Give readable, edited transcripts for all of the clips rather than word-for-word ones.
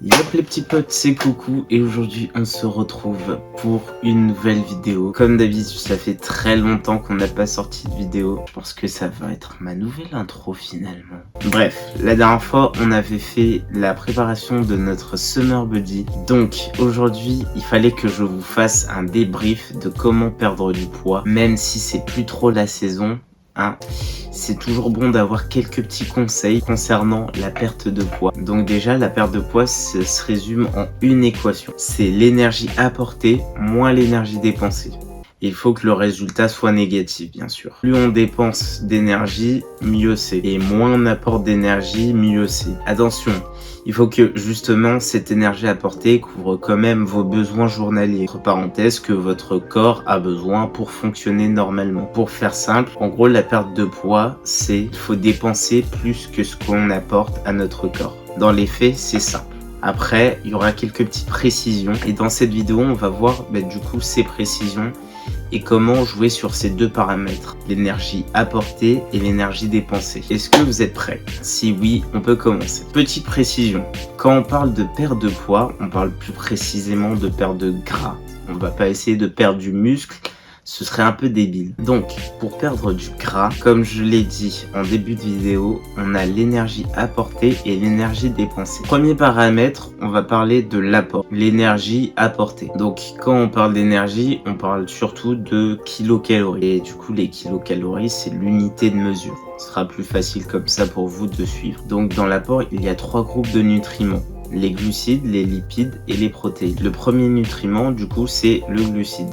Yop les petits potes, c'est Coucou et aujourd'hui on se retrouve pour une nouvelle vidéo. Comme d'habitude, ça fait très longtemps qu'on n'a pas sorti de vidéo. Je pense que ça va être ma nouvelle intro finalement. Bref, la dernière fois on avait fait la préparation de notre Summer Buddy. Donc aujourd'hui, il fallait que je vous fasse un débrief de comment perdre du poids. Même si c'est plus trop la saison, c'est toujours bon d'avoir quelques petits conseils concernant la perte de poids. Donc déjà, la perte de poids se résume en une équation. C'est l'énergie apportée moins l'énergie dépensée. Il faut que le résultat soit négatif, bien sûr. Plus on dépense d'énergie, mieux c'est. Et moins on apporte d'énergie, mieux c'est. Attention, il faut que justement cette énergie apportée couvre quand même vos besoins journaliers. Entre parenthèses, que votre corps a besoin pour fonctionner normalement. Pour faire simple, en gros, la perte de poids, c'est il faut dépenser plus que ce qu'on apporte à notre corps. Dans les faits, c'est simple. Après, il y aura quelques petites précisions. Et dans cette vidéo, on va voir du coup ces précisions et comment jouer sur ces deux paramètres, l'énergie apportée et l'énergie dépensée. Est-ce que vous êtes prêts? Si oui, on peut commencer. Petite précision, quand on parle de perte de poids, on parle plus précisément de perte de gras. On va pas essayer de perdre du muscle, ce serait un peu débile. Donc, pour perdre du gras, comme je l'ai dit en début de vidéo, on a l'énergie apportée et l'énergie dépensée. Premier paramètre, on va parler de l'apport, l'énergie apportée. Donc, quand on parle d'énergie, on parle surtout de kilocalories. Et du coup, les kilocalories, c'est l'unité de mesure. Ce sera plus facile comme ça pour vous de suivre. Donc, dans l'apport, il y a 3 groupes de nutriments. Les glucides, les lipides et les protéines. Le premier nutriment, du coup, c'est le glucide.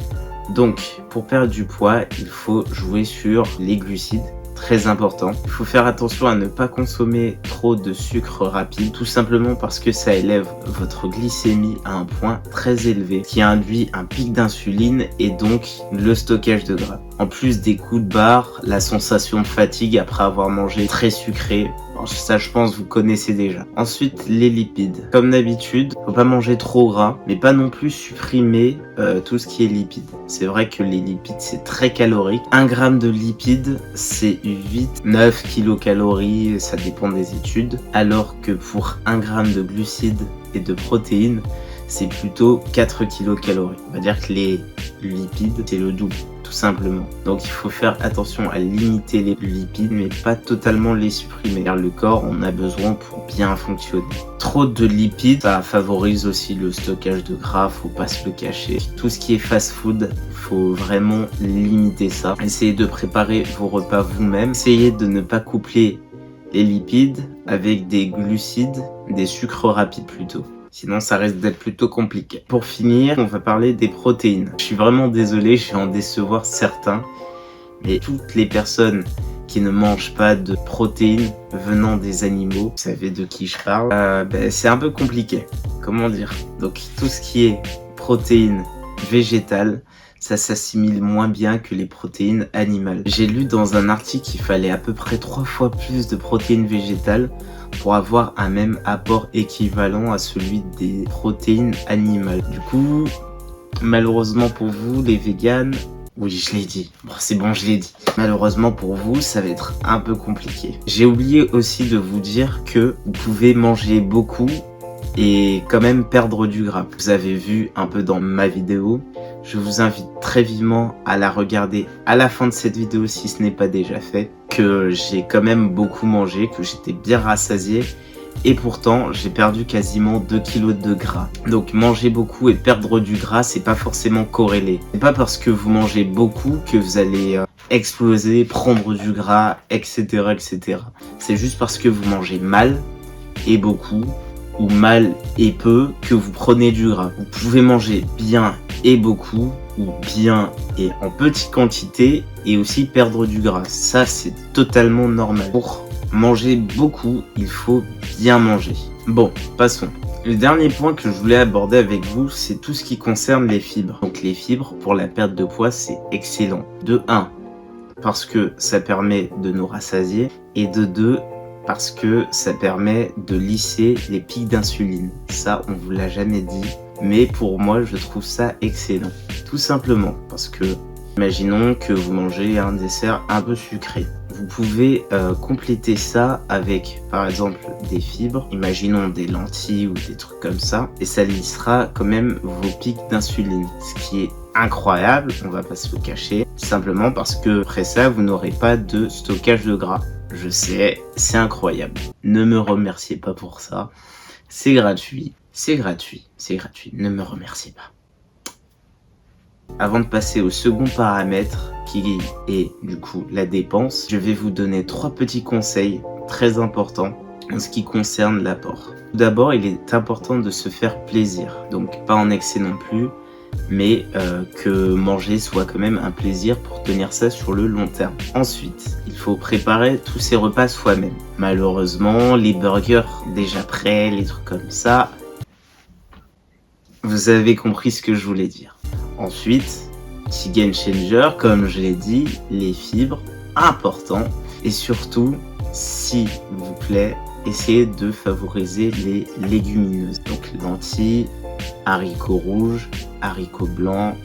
Donc, pour perdre du poids, il faut jouer sur les glucides, très important. Il faut faire attention à ne pas consommer trop de sucre rapide, tout simplement parce que ça élève votre glycémie à un point très élevé, qui induit un pic d'insuline et donc le stockage de gras. En plus des coups de barre, la sensation de fatigue après avoir mangé très sucré. Ça, je pense, vous connaissez déjà. Ensuite, les lipides. Comme d'habitude, faut pas manger trop gras, mais pas non plus supprimer tout ce qui est lipides. C'est vrai que les lipides, c'est très calorique. 1 gramme de lipides, c'est 8-9 kilocalories, ça dépend des études. Alors que pour 1 gramme de glucides et de protéines, c'est plutôt 4 kilocalories. On va dire que les lipides, c'est le double, tout simplement. Donc il faut faire attention à limiter les lipides, mais pas totalement les supprimer. Car le corps en a besoin pour bien fonctionner. Trop de lipides, ça favorise aussi le stockage de gras, faut pas se le cacher. Tout ce qui est fast-food, faut vraiment limiter ça. Essayez de préparer vos repas vous-même. Essayez de ne pas coupler les lipides avec des glucides, des sucres rapides plutôt. Sinon, ça risque d'être plutôt compliqué. Pour finir, on va parler des protéines. Je suis vraiment désolé, je vais en décevoir certains. Mais toutes les personnes qui ne mangent pas de protéines venant des animaux, vous savez de qui je parle, c'est un peu compliqué. Comment dire? Donc, tout ce qui est protéines végétales, ça s'assimile moins bien que les protéines animales. J'ai lu dans un article qu'il fallait à peu près 3 fois plus de protéines végétales pour avoir un même apport équivalent à celui des protéines animales. Du coup, malheureusement pour vous, les véganes, oui, je l'ai dit. Bon, c'est bon, je l'ai dit. Malheureusement pour vous, ça va être un peu compliqué. J'ai oublié aussi de vous dire que vous pouvez manger beaucoup et quand même perdre du gras. Vous avez vu un peu dans ma vidéo. Je vous invite très vivement à la regarder à la fin de cette vidéo si ce n'est pas déjà fait. Que j'ai quand même beaucoup mangé, que j'étais bien rassasié. Et pourtant, j'ai perdu quasiment 2 kilos de gras. Donc manger beaucoup et perdre du gras, c'est pas forcément corrélé. C'est pas parce que vous mangez beaucoup que vous allez exploser, prendre du gras, etc., etc. C'est juste parce que vous mangez mal et beaucoup, ou mal et peu, que vous prenez du gras. Vous pouvez manger bien et beaucoup, ou bien et en petite quantité, et aussi perdre du gras. Ça, c'est totalement normal. Pour manger beaucoup, il faut bien manger. Bon, passons. Le dernier point que je voulais aborder avec vous, c'est tout ce qui concerne les fibres. Donc les fibres, pour la perte de poids, c'est excellent. De 1, parce que ça permet de nous rassasier, et de 2, parce que ça permet de lisser les pics d'insuline. Ça, on vous l'a jamais dit, mais pour moi, je trouve ça excellent. Tout simplement parce que Imaginons que vous mangez un dessert un peu sucré. Vous pouvez compléter ça avec par exemple des fibres, imaginons des lentilles ou des trucs comme ça, et ça lissera quand même vos pics d'insuline, ce qui est incroyable, on va pas se le cacher, simplement parce que après ça vous n'aurez pas de stockage de gras. Je sais, c'est incroyable, ne me remerciez pas pour ça, c'est gratuit, ne me remerciez pas. Avant de passer au second paramètre, qui est du coup la dépense, je vais vous donner 3 petits conseils très importants en ce qui concerne l'apport. Tout d'abord, il est important de se faire plaisir, donc pas en excès non plus, mais que manger soit quand même un plaisir pour tenir ça sur le long terme. Ensuite, il faut préparer tous ces repas soi-même. Malheureusement, les burgers déjà prêts, les trucs comme ça, vous avez compris ce que je voulais dire. Ensuite, petit game changer, comme je l'ai dit, les fibres, important. Et surtout, s'il vous plaît, essayez de favoriser les légumineuses. Donc lentilles, haricots rouges, haricots blancs.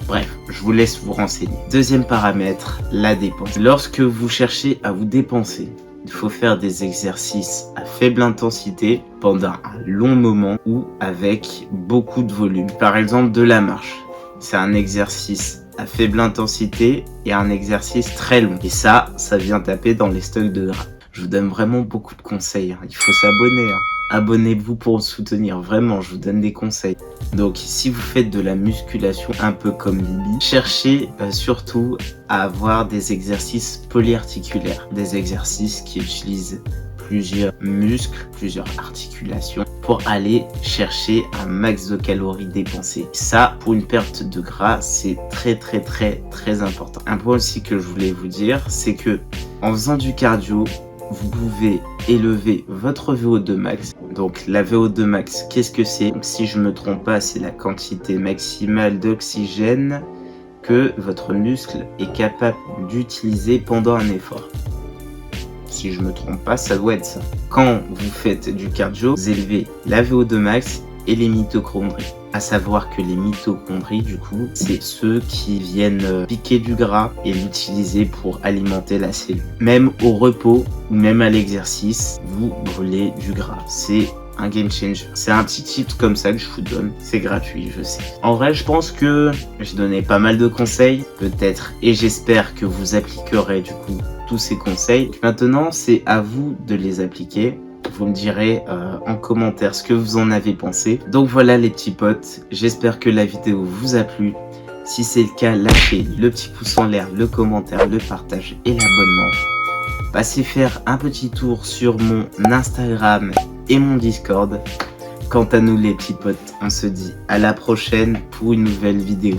Bref, je vous laisse vous renseigner. Deuxième paramètre, la dépense. Lorsque vous cherchez à vous dépenser, il faut faire des exercices à faible intensité pendant un long moment ou avec beaucoup de volume. Par exemple, de la marche. C'est un exercice à faible intensité et un exercice très long. Et ça vient taper dans les stocks de gras. Je vous donne vraiment beaucoup de conseils. Il faut s'abonner. Abonnez-vous pour me soutenir. Vraiment, je vous donne des conseils. Donc, si vous faites de la musculation un peu comme Bibi, cherchez surtout à avoir des exercices polyarticulaires. Des exercices qui utilisent plusieurs muscles, plusieurs articulations pour aller chercher un max de calories dépensées. Ça, pour une perte de gras, c'est très important. Un point aussi que je voulais vous dire, c'est que en faisant du cardio, vous pouvez élever votre VO2 max. Donc la VO2 max, qu'est-ce que c'est? Si je me trompe pas, c'est la quantité maximale d'oxygène que votre muscle est capable d'utiliser pendant un effort. Si je me trompe pas, ça doit être ça. Quand vous faites du cardio, vous élevez la VO2 max et les mitochondries. À savoir que les mitochondries, du coup, c'est ceux qui viennent piquer du gras et l'utiliser pour alimenter la cellule. Même au repos ou même à l'exercice, vous brûlez du gras. C'est un game changer. C'est un petit tip comme ça que je vous donne. C'est gratuit, je sais. En vrai, je pense que j'ai donné pas mal de conseils, peut-être, et j'espère que vous appliquerez du coup tous ces conseils. Maintenant, c'est à vous de les appliquer. Vous me direz en commentaire ce que vous en avez pensé. Donc voilà les petits potes, j'espère que la vidéo vous a plu. Si c'est le cas, lâchez le petit pouce en l'air, le commentaire, le partage et l'abonnement. Passez faire un petit tour sur mon Instagram et mon Discord. Quant à nous les petits potes, on se dit à la prochaine pour une nouvelle vidéo.